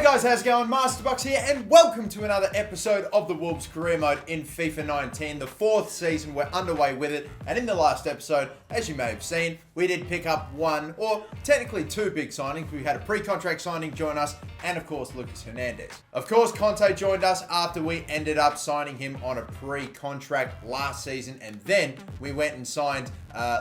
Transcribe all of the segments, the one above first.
Guys, how's it going? MasterBucks here, and welcome to another episode of the Wolves career mode in FIFA 19. The fourth season, we're underway with it, and in the last episode, as you may have seen, we did pick up one, or technically two big signings. We had a pre-contract signing join us, and of course, Lucas Hernandez. Of course, Conte joined us after we ended up signing him on a pre-contract last season, and then we went and signed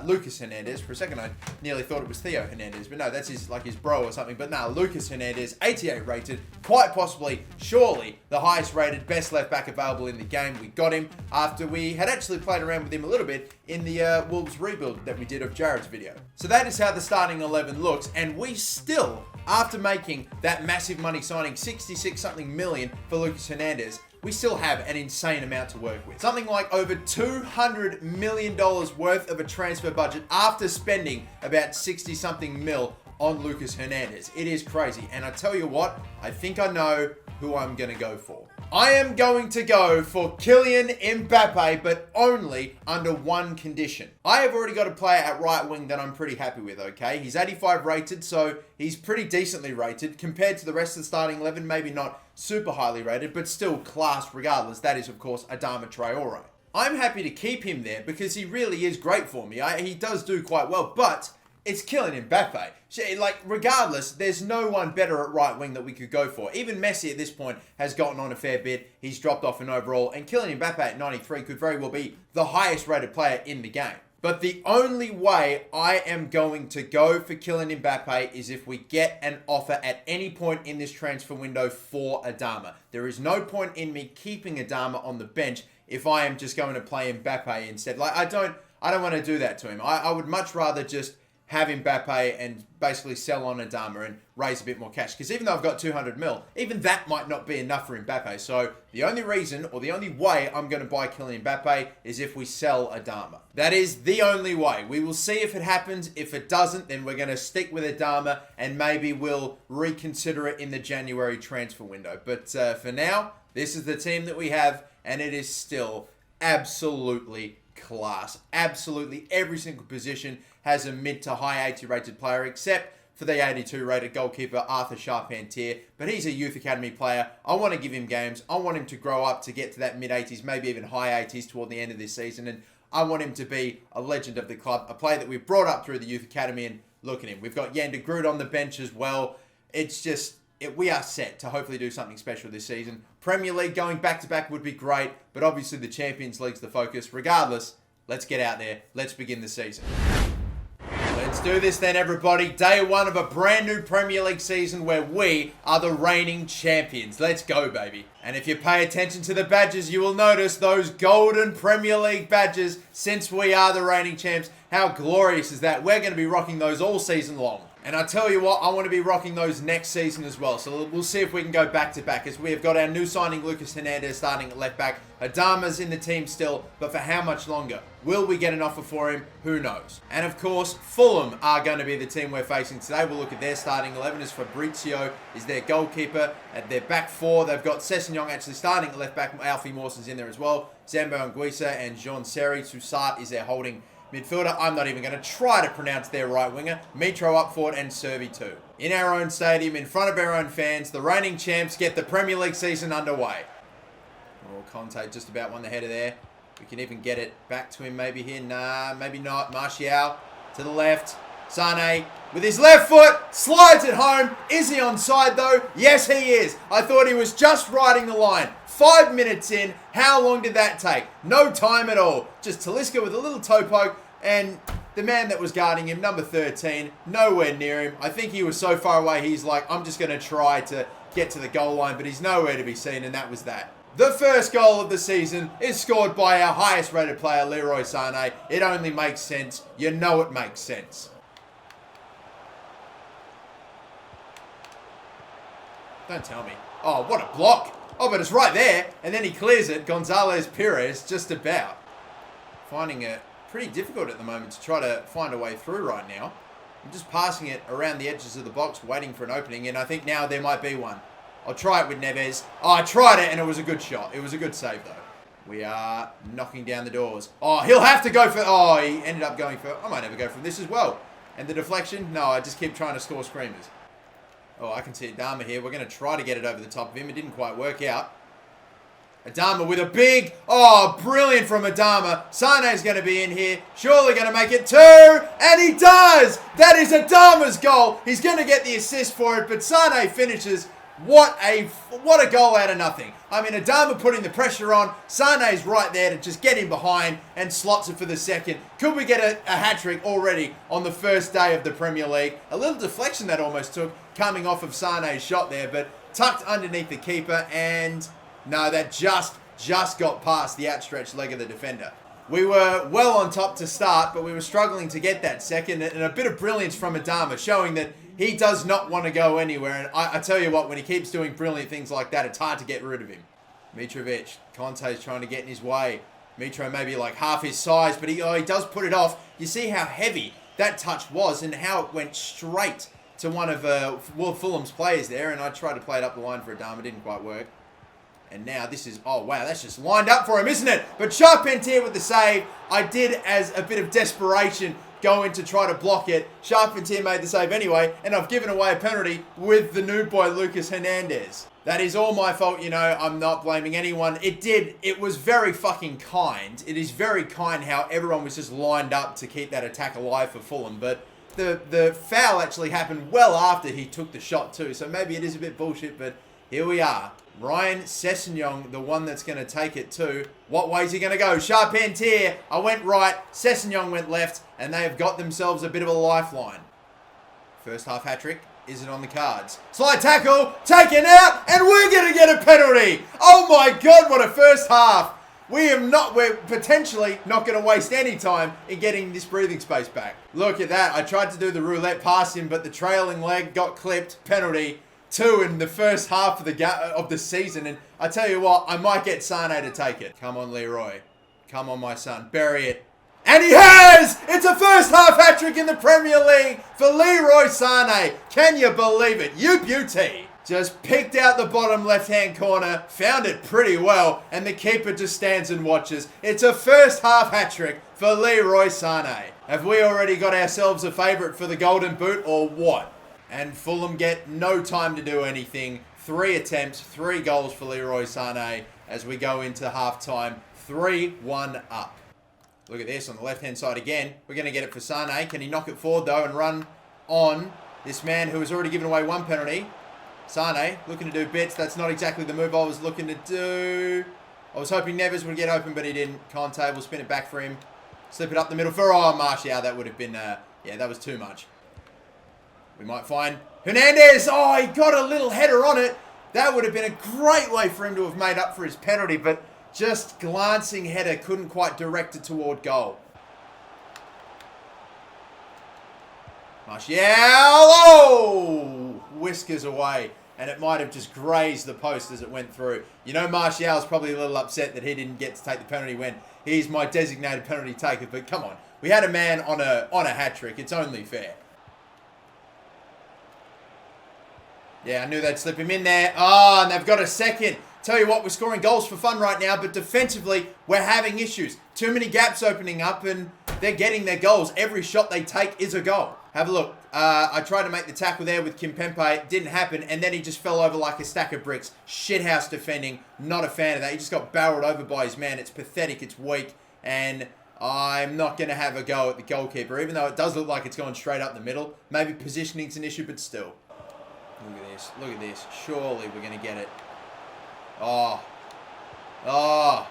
Lucas Hernandez. For a second, I nearly thought it was Theo Hernandez, but no, that's his bro or something. But no, Lucas Hernandez, 88 rated, quite possibly, surely, the highest rated, best left back available in the game. We got him after we had actually played around with him a little bit in the Wolves rebuild that we did of Jared's video. So that is how the starting 11 looks, and we still, after making that massive money signing, 66 something million for Lucas Hernandez, we still have an insane amount to work with. Something like over $200 million worth of a transfer budget after spending about 60 something mil on Lucas Hernandez. It is crazy. And I tell you what, I think I know who I'm going to go for. I am going to go for Kylian Mbappe, but only under one condition. I have already got a player at right wing that I'm pretty happy with, okay? He's 85 rated, so he's pretty decently rated compared to the rest of the starting 11. Maybe not super highly rated, but still class regardless. That is, of course, Adama Traore. I'm happy to keep him there because he really is great for me. He does do quite well, but it's Kylian Mbappe. Like, regardless, there's no one better at right wing that we could go for. Even Messi at this point has gotten on a fair bit. He's dropped off an overall, and Kylian Mbappe at 93 could very well be the highest rated player in the game. But the only way I am going to go for Kylian Mbappe is if we get an offer at any point in this transfer window for Adama. There is no point in me keeping Adama on the bench if I am just going to play Mbappe instead. Like, I don't want to do that to him. I would much rather just have Mbappe and basically sell on Adama and raise a bit more cash. Because even though I've got 200 mil, even that might not be enough for Mbappe. So the only reason, or the only way I'm going to buy Kylian Mbappe is if we sell Adama. That is the only way. We will see if it happens. If it doesn't, then we're going to stick with Adama and maybe we'll reconsider it in the January transfer window. But for now, this is the team that we have, and it is still absolutely class. Absolutely every single position has a mid to high 80 rated player, except for the 82 rated goalkeeper Arthur Charpentier, but he's a youth academy player. I want to give him games. I want him to grow up to get to that mid 80s, maybe even high 80s toward the end of this season, and I want him to be a legend of the club, a player that we've brought up through the youth academy, and look at him. We've got Jan de Groot on the bench as well. It's just, we are set to hopefully do something special this season. Premier League going back-to-back would be great, but obviously the Champions League's the focus. Regardless, let's get out there. Let's begin the season. Let's do this then, everybody. Day one of a brand new Premier League season where we are the reigning champions. Let's go, baby. And if you pay attention to the badges, you will notice those golden Premier League badges since we are the reigning champs. How glorious is that? We're going to be rocking those all season long. And I tell you what, I want to be rocking those next season as well. So we'll see if we can go back-to-back as we have got our new signing, Lucas Hernandez, starting at left back. Adama's in the team still, but for how much longer? Will we get an offer for him? Who knows? And of course, Fulham are going to be the team we're facing today. We'll look at their starting 11 as Fabrizio is their goalkeeper. At their back four, they've got Sessegnon actually starting at left back. Alfie Mawson's in there as well. Zambo Anguissa and Jean Seri. Toussaint is their holding midfielder. I'm not even going to try to pronounce their right winger. Mitro up forward and Servi too. In our own stadium, in front of our own fans, the reigning champs get the Premier League season underway. Oh, Conte just about won the header there. We can even get it back to him maybe here. Nah, maybe not. Martial to the left. Sane with his left foot slides it home. Is he onside though? Yes, he is. I thought he was just riding the line. 5 minutes in. How long did that take? No time at all. Just Talisca with a little toe poke, and the man that was guarding him, number 13, nowhere near him. I think he was so far away, he's like, I'm just going to try to get to the goal line, but he's nowhere to be seen, and that was that. The first goal of the season is scored by our highest rated player, Leroy Sane. It only makes sense. You know it makes sense. Don't tell me. Oh, what a block. Oh, but it's right there. And then he clears it. Gonzalez Perez just about. Finding it pretty difficult at the moment to try to find a way through right now. I'm just passing it around the edges of the box, waiting for an opening. And I think now there might be one. I'll try it with Neves. Oh, I tried it and it was a good shot. It was a good save though. We are knocking down the doors. Oh, he'll have to go for... Oh, he ended up going for... I might never go from this as well. And the deflection? No, I just keep trying to score screamers. Oh, I can see Adama here. We're going to try to get it over the top of him. It didn't quite work out. Adama with a big, brilliant from Adama. Sane's going to be in here. Surely going to make it 2. And he does. That is Adama's goal. He's going to get the assist for it. But Sane finishes. What a goal out of nothing. I mean, Adama putting the pressure on. Sane's right there to just get him behind and slots it for the second. Could we get a hat-trick already on the first day of the Premier League? A little deflection that almost took coming off of Sane's shot there, but tucked underneath the keeper, and no, that just got past the outstretched leg of the defender. We were well on top to start, but we were struggling to get that second, and a bit of brilliance from Adama, showing that he does not want to go anywhere. And I tell you what, when he keeps doing brilliant things like that, it's hard to get rid of him. Mitrovic, Conte's trying to get in his way. Mitro maybe like half his size, but he does put it off. You see how heavy that touch was and how it went straight to one of Fulham's players there. And I tried to play it up the line for Adama, didn't quite work. And now this is, oh wow, that's just lined up for him, isn't it? But Charpentier with the save. I did, as a bit of desperation, go in to try to block it. Charpentier made the save anyway, and I've given away a penalty with the new boy, Lucas Hernandez. That is all my fault, you know, I'm not blaming anyone. It was very fucking kind. It is very kind how everyone was just lined up to keep that attack alive for Fulham, but the foul actually happened well after he took the shot too, so maybe it is a bit bullshit, but here we are. Ryan Sessegnon, the one that's going to take it to. What way is he going to go? Charpentier, I went right, Sessegnon went left, and they have got themselves a bit of a lifeline. First half hat-trick, is it on the cards? Slide tackle, taken out, and we're going to get a penalty. Oh my God, what a first half. We're potentially not going to waste any time in getting this breathing space back. Look at that. I tried to do the roulette past him, but the trailing leg got clipped. Penalty. 2 in the first half of the season, and I tell you what, I might get Sane to take it. Come on, Leroy. Come on, my son. Bury it. And he has! It's a first half hat-trick in the Premier League for Leroy Sane. Can you believe it? You beauty. Just picked out the bottom left-hand corner, found it pretty well, and the keeper just stands and watches. It's a first half hat-trick for Leroy Sane. Have we already got ourselves a favourite for the Golden Boot, or what? And Fulham get no time to do anything. 3 attempts, 3 goals for Leroy Sane as we go into half-time. 3-1 up. Look at this on the left-hand side again. We're going to get it for Sane. Can he knock it forward, though, and run on this man who has already given away 1 penalty? Sane looking to do bits. That's not exactly the move I was looking to do. I was hoping Neves would get open, but he didn't. Conte will spin it back for him. Slip it up the middle for, Martial. That would have been, yeah, that was too much. We might find Hernandez. Oh, he got a little header on it. That would have been a great way for him to have made up for his penalty, but just glancing header, couldn't quite direct it toward goal. Martial. Oh! Whiskers away. And it might have just grazed the post as it went through. You know, Martial's probably a little upset that he didn't get to take the penalty when he's my designated penalty taker. But come on. We had a man on a hat-trick. It's only fair. Yeah, I knew they'd slip him in there. Oh, and they've got a second. Tell you what, we're scoring goals for fun right now, but defensively, we're having issues. Too many gaps opening up, and they're getting their goals. Every shot they take is a goal. Have a look. I tried to make the tackle there with Kimpembe. Didn't happen, and then he just fell over like a stack of bricks. Shithouse defending. Not a fan of that. He just got barreled over by his man. It's pathetic. It's weak, and I'm not going to have a go at the goalkeeper, even though it does look like it's going straight up the middle. Maybe positioning's an issue, but still. Look at this. Look at this. Surely we're going to get it. Oh. Oh.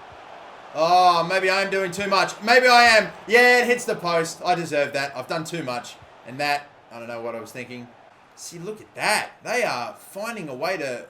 Oh, maybe I am doing too much. Maybe I am. Yeah, it hits the post. I deserve that. I've done too much. And that, I don't know what I was thinking. See, look at that. They are finding a way to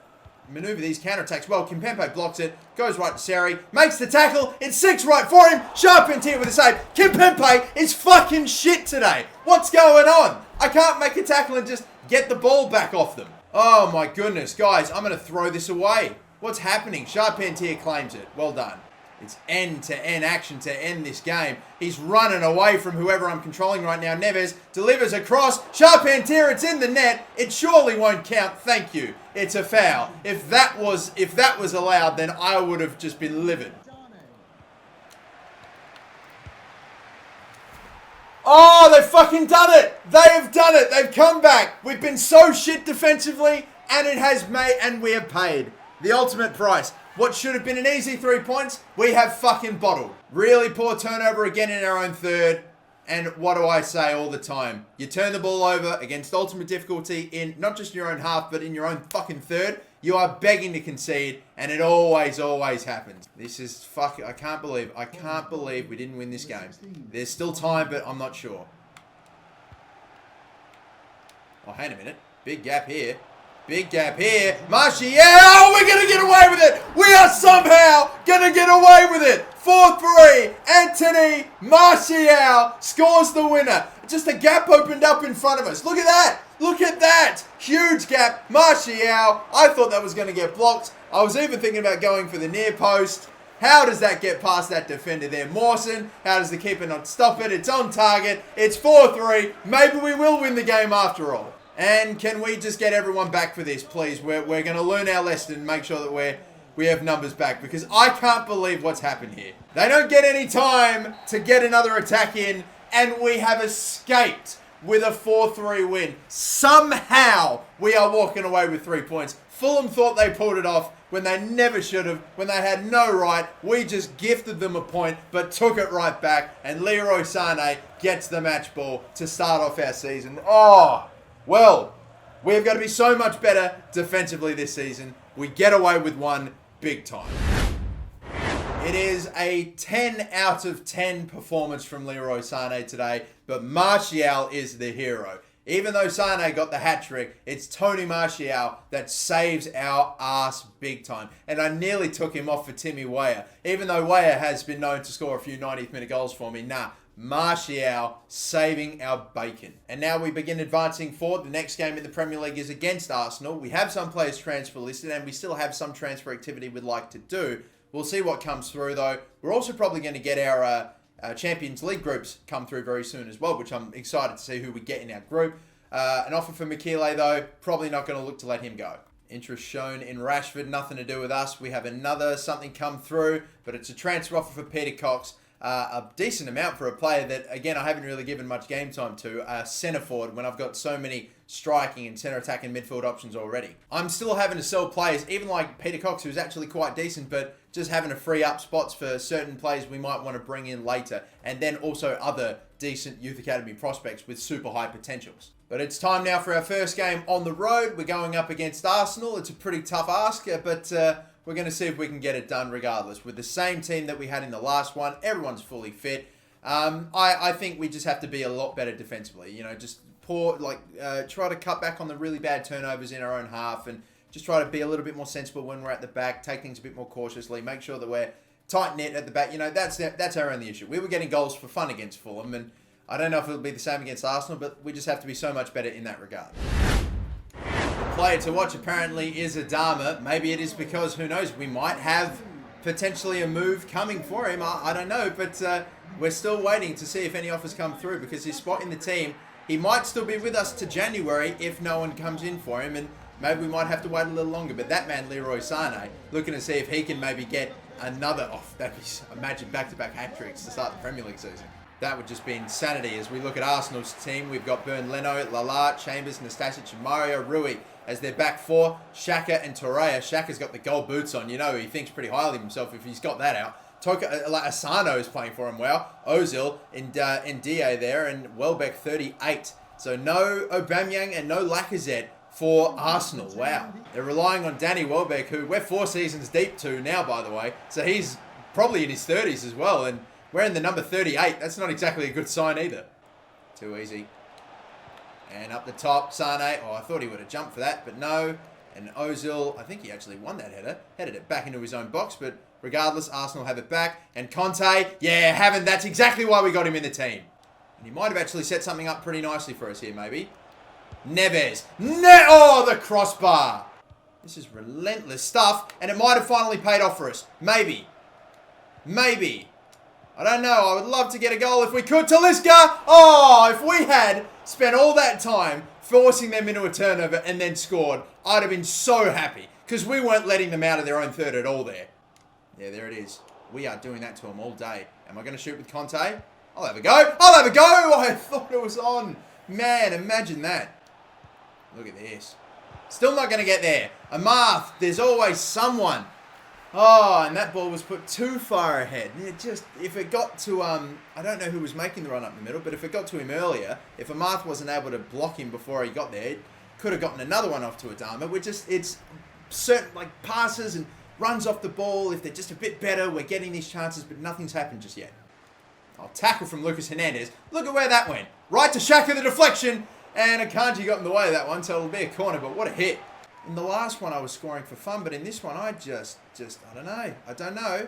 maneuver these counterattacks. Well, Kimpembe blocks it. Goes right to Seri. Makes the tackle. It's 6 right for him. Charpentier with a save. Kimpembe is fucking shit today. What's going on? I can't make a tackle and just get the ball back off them. Oh my goodness. Guys, I'm going to throw this away. What's happening? Charpentier claims it. Well done. It's end-to-end action to end this game. He's running away from whoever I'm controlling right now. Neves delivers across. Charpentier, it's in the net. It surely won't count. Thank you. It's a foul. If that was allowed, then I would have just been livid. Oh, they've fucking done it. They have done it. They've come back. We've been so shit defensively, and it has made, and we have paid the ultimate price. What should have been an easy 3 points, we have fucking bottled. Really poor turnover again in our own third. And what do I say all the time? You turn the ball over against ultimate difficulty in not just your own half, but in your own fucking third. You are begging to concede, and it always happens. This is fucking... I can't believe we didn't win this game. There's still time, but I'm not sure. Oh, hang a minute. Big gap here. Big gap here. Martial, we're going to get away with it. We are somehow going to get away with it. 4-3. Anthony Martial scores the winner. Just a gap opened up in front of us. Look at that. Look at that. Huge gap. Martial. I thought that was going to get blocked. I was even thinking about going for the near post. How does that get past that defender there? Mawson. How does the keeper not stop it? It's on target. It's 4-3. Maybe we will win the game after all. And can we just get everyone back for this, please? We're going to learn our lesson and make sure that we have numbers back, because I can't believe what's happened here. They don't get any time to get another attack in, and we have escaped with a 4-3 win. Somehow we are walking away with 3 points. Fulham thought they pulled it off when they never should have, when they had no right. We just gifted them a point, but took it right back, and Leroy Sané gets the match ball to start off our season. Oh, well, we've got to be so much better defensively this season. We get away with one big time. It is a 10 out of 10 performance from Leroy Sané today, but Martial is the hero. Even though Sané got the hat-trick, it's Tony Martial that saves our ass big time. And I nearly took him off for Timmy Weah. Even though Weah has been known to score a few 90th minute goals for me, nah. Martial saving our bacon. And now we begin advancing forward. The next game in the Premier League is against Arsenal. We have some players transfer listed, and we still have some transfer activity we'd like to do. We'll see what comes through, though. We're also probably going to get our Champions League groups come through very soon as well, which I'm excited to see who we get in our group. An offer for Michele, though, probably not going to look to let him go. Interest shown in Rashford, nothing to do with us. We have another something come through, but it's a transfer offer for Peter Cox. A decent amount for a player that, again, I haven't really given much game time to, centre forward, when I've got so many striking and centre attack and midfield options already. I'm still having to sell players, even like Peter Cox, who's actually quite decent, but just having to free up spots for certain players we might want to bring in later, and then also other decent youth academy prospects with super high potentials. But it's time now for our first game on the road. We're going up against Arsenal. It's a pretty tough ask, but we're going to see if we can get it done regardless. With the same team that we had in the last one, everyone's fully fit. I think we just have to be a lot better defensively. You know, just try to cut back on the really bad turnovers in our own half, and just try to be a little bit more sensible when we're at the back, take things a bit more cautiously, make sure that we're tight-knit at the back. You know, that's our only issue. We were getting goals for fun against Fulham, and I don't know if it'll be the same against Arsenal, but we just have to be so much better in that regard. Player to watch apparently is Adama. Maybe it is because, who knows, we might have potentially a move coming for him. I don't know, but we're still waiting to see if any offers come through, because his spot in the team, he might still be with us to January if no one comes in for him, and maybe we might have to wait a little longer. But that man, Leroy Sané, looking to see if he can maybe get another off. That'd be, imagine back-to-back hat-tricks to start the Premier League season. That would just be insanity. As we look at Arsenal's team, we've got Bern Leno, Lala, Chambers, Nastasic, and Mario Rui as their back four. Xhaka and Torreira. Xhaka's got the gold boots on. You know, he thinks pretty highly of himself if he's got that out. Asano is playing for him well. Ozil and Dia there, and Welbeck 38. So no Aubameyang and no Lacazette for Arsenal. Wow. They're relying on Danny Welbeck, who we're 4 seasons deep to now, by the way. So he's probably in his 30s as well, and we're in the number 38. That's not exactly a good sign either. Too easy. And up the top, Sané. Oh, I thought he would have jumped for that, but no. And Ozil, I think he actually won that header. Headed it back into his own box, but regardless, Arsenal have it back. And Conte, yeah, that's exactly why we got him in the team. And he might have actually set something up pretty nicely for us here, maybe. Neves. Oh, the crossbar. This is relentless stuff, and it might have finally paid off for us. Maybe. I don't know. I would love to get a goal if we could. Talisca! Oh, if we had spent all that time forcing them into a turnover and then scored, I'd have been so happy, because we weren't letting them out of their own third at all there. Yeah, there it is. We are doing that to them all day. Am I going to shoot with Conte? I'll have a go. I'll have a go. I thought it was on. Man, imagine that. Look at this. Still not going to get there. Amath, there's always someone. Oh, and that ball was put too far ahead. If it got to, I don't know who was making the run up the middle, but if it got to him earlier, if Amath wasn't able to block him before he got there, could have gotten another one off to Adama. It's certain, like, passes and runs off the ball. If they're just a bit better, we're getting these chances, but nothing's happened just yet. I'll tackle from Lucas Hernandez. Look at where that went. Right to Xhaka, the deflection. And Akanji got in the way of that one, so it'll be a corner, but what a hit. In the last one, I was scoring for fun, but in this one, I don't know. I don't know.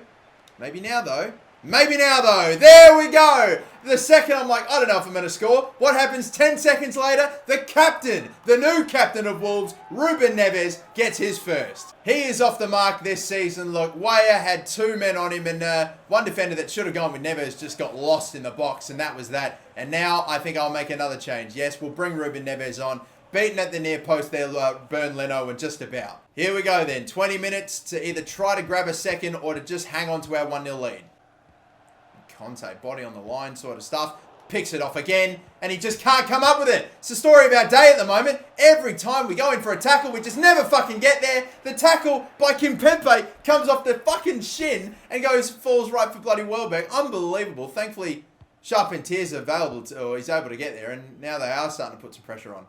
Maybe now, though. Maybe now, though. There we go. The second, I'm like, I don't know if I'm going to score. What happens 10 seconds later? The captain, the new captain of Wolves, Ruben Neves, gets his first. He is off the mark this season. Look, Weah had 2 men on him, and one defender that should have gone with Neves just got lost in the box, and that was that. And now I think I'll make another change. Yes, we'll bring Ruben Neves on. Beaten at the near post there, Burn Leno, and just about. Here we go then. 20 minutes to either try to grab a second or to just hang on to our 1-0 lead. Conte, body on the line sort of stuff. Picks it off again, and he just can't come up with it. It's the story of our day at the moment. Every time we go in for a tackle, we just never fucking get there. The tackle by Kimpembe comes off the fucking shin and falls right for bloody Welbeck. Unbelievable. Thankfully, Charpentier's he's able to get there, and now they are starting to put some pressure on.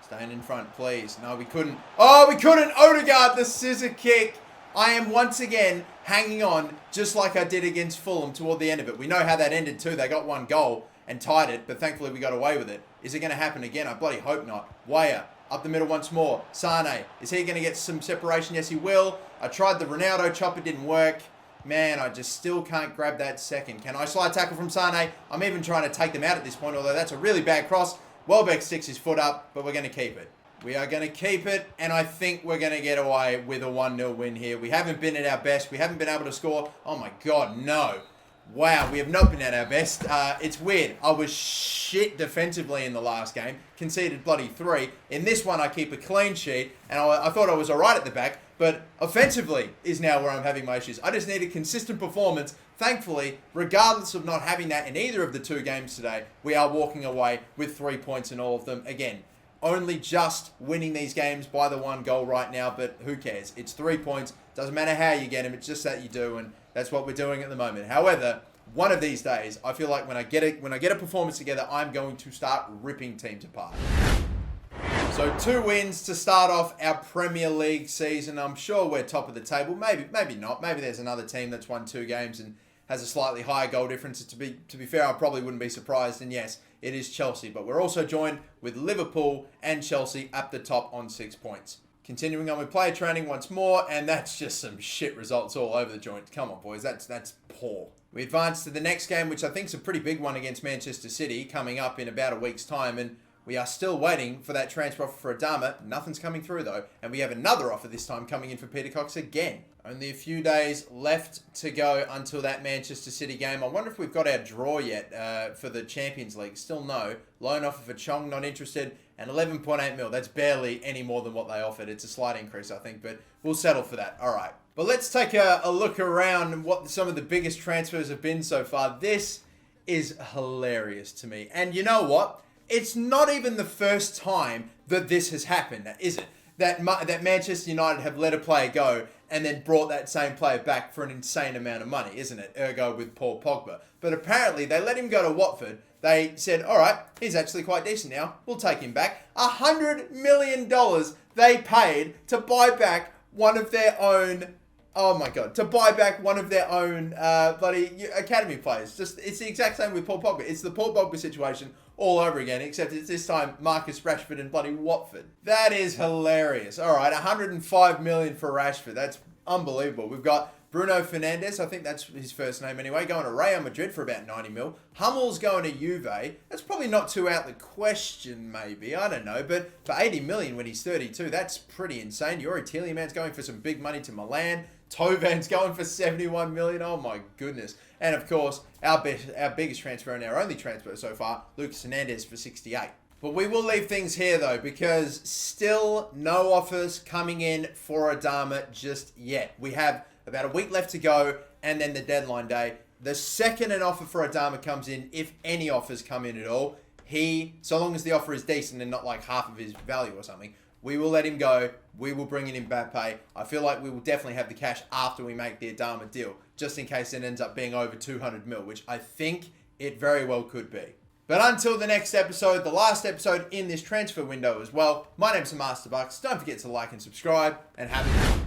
Staying in front, please. No, we couldn't. Oh, we couldn't. Odegaard, the scissor kick. I am once again hanging on, just like I did against Fulham toward the end of it. We know how that ended too. They got 1 goal and tied it, but thankfully we got away with it. Is it going to happen again? I bloody hope not. Weah, up the middle once more. Sane, is he going to get some separation? Yes, he will. I tried the Ronaldo chop. It didn't work. Man, I just still can't grab that second. Can I slide tackle from Sane? I'm even trying to take them out at this point, although that's a really bad cross. Welbeck sticks his foot up, but we're going to keep it. We are going to keep it, and I think we're going to get away with a 1-0 win here. We haven't been at our best. We haven't been able to score. Oh, my God, no. Wow, we have not been at our best. It's weird. I was shit defensively in the last game. Conceded bloody 3. In this one, I keep a clean sheet, and I thought I was all right at the back, but offensively is now where I'm having my issues. I just need a consistent performance. Thankfully, regardless of not having that in either of the 2 games today, we are walking away with 3 points in all of them. Again, only just winning these games by the 1 goal right now, but who cares? It's 3 points. Doesn't matter how you get them. It's just that you do, and that's what we're doing at the moment. However, one of these days, I feel like when I get a performance together, I'm going to start ripping teams apart. So 2 wins to start off our Premier League season. I'm sure we're top of the table. Maybe not. Maybe there's another team that's won 2 games and has a slightly higher goal difference. To be fair, I probably wouldn't be surprised. And yes, it is Chelsea. But we're also joined with Liverpool and Chelsea at the top on 6 points. Continuing on with player training once more, and that's just some shit results all over the joint. Come on, boys. That's poor. We advance to the next game, which I think is a pretty big one against Manchester City, coming up in about a week's time. And we are still waiting for that transfer offer for Adama. Nothing's coming through, though. And we have another offer this time coming in for Peter Cox again. Only a few days left to go until that Manchester City game. I wonder if we've got our draw yet for the Champions League. Still no. Loan offer for Chong, not interested. And 11.8 mil. That's barely any more than what they offered. It's a slight increase, I think, but we'll settle for that. All right. But let's take a look around and what some of the biggest transfers have been so far. This is hilarious to me. And you know what? It's not even the first time that this has happened, is it? That Manchester United have let a player go and then brought that same player back for an insane amount of money, isn't it? Ergo with Paul Pogba. But apparently they let him go to Watford. They said, all right, he's actually quite decent now. We'll take him back. $100 million they paid to buy back one of their own... Oh my God, to buy back one of their own bloody academy players. It's the exact same with Paul Pogba. It's the Paul Pogba situation all over again, except it's this time Marcus Rashford and bloody Watford. That is hilarious. All right, 105 million for Rashford. That's unbelievable. We've got Bruno Fernandes, I think that's his first name anyway, going to Real Madrid for about 90 mil. Hummel's going to Juve. That's probably not too out the question, maybe. I don't know. But for 80 million when he's 32, that's pretty insane. Yuri Tielemans going for some big money to Milan. Tovan's going for 71 million. Oh my goodness. And of course, our biggest transfer and our only transfer so far, Lucas Hernandez for 68. But we will leave things here though, because still no offers coming in for Adama just yet. We have about a week left to go, and then the deadline day. the second an offer for Adama comes in, if any offers come in at all, so long as the offer is decent and not like half of his value or something, we will let him go. We will bring in Mbappe. I feel like we will definitely have the cash after we make the Adama deal, just in case it ends up being over 200 mil, which I think it very well could be. But until the next episode, the last episode in this transfer window as well, my name's MasterBucks. Don't forget to like and subscribe, and have a good one.